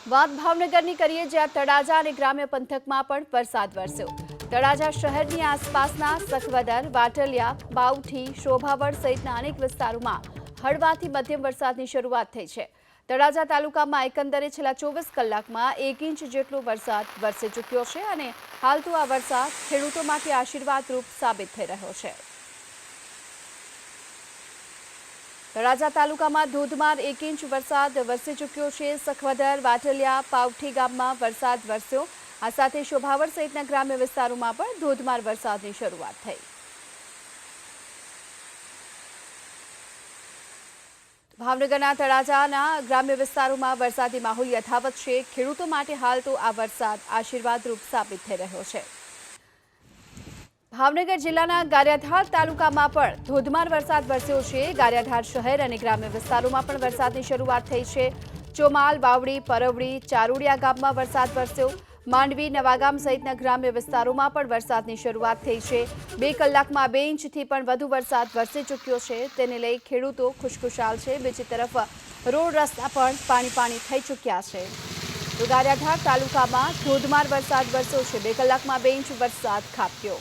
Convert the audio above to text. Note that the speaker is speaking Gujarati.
વાત ભાવનગરની કરીએ, જ્યાં તળાજા અને ગ્રામ્ય પંથકમાં પણ વરસાદ વરસ્યો। તળાજા શહેરની આસપાસના સખવદર, વાટલિયા, બાવઠી, શોભાવડ સહિતના અનેક વિસ્તારોમાં હળવાથી મધ્યમ વરસાદની શરૂઆત થઈ છે। તળાજા તાલુકામાં એકંદરે છેલ્લા 24 કલાકમાં 1 ઇંચ જેટલો વરસાદ વરસી ચૂક્યો છે અને હાલ તો આ વરસાદ ખેડૂતો માટે આશીર્વાદરૂપ સાબિત થઈ રહ્યો છે। તળાજા તાલુકામાં ધોધમાર 1 ઇંચ વરસાદ વરસી ચૂક્યો છે। સખવદર, વાટલિયા, પાવઠી ગામમાં વરસાદ વરસ્યો। આ સાથે શોભાવડ સહિતના ગ્રામ્ય વિસ્તારોમાં પણ ધોધમાર વરસાદની શરૂઆત થઈ। ભાવનગરના તળાજાના ગ્રામ્ય વિસ્તારોમાં વરસાદી માહોલ યથાવત છે। ખેડૂતો માટે હાલ તો આ વરસાદ આશીર્વાદરૂપ સાબિત થઈ રહ્યો છે। ભાવનગર જિલ્લાના ગારિયાધાર તાલુકામાં પણ ધોધમાર વરસાદ વરસ્યો છે। ગારિયાધાર શહેર અને ગ્રામ્ય વિસ્તારોમાં પણ વરસાદની શરૂઆત થઈ છે। ચોમાલ, વાવડી, પરવડી, ચારુડિયા ગામમાં વરસાદ વરસ્યો। માંડવી, નવાગામ સહિતના ગ્રામ્ય વિસ્તારોમાં પણ વરસાદની શરૂઆત થઈ છે। 2 કલાકમાં 2 ઇંચથી પણ વધુ વરસાદ વરસી ચૂક્યો છે। તેને લઈ ખેડૂતો ખુશખુશાલ છે। બીજી તરફ રોડ રસ્તા પણ પાણી થઈ ચૂક્યા છે। તો ગારિયાધાર તાલુકામાં ધોધમાર વરસાદ વરસ્યો છે। 2 કલાકમાં 2 ઇંચ વરસાદ ખાબક્યો।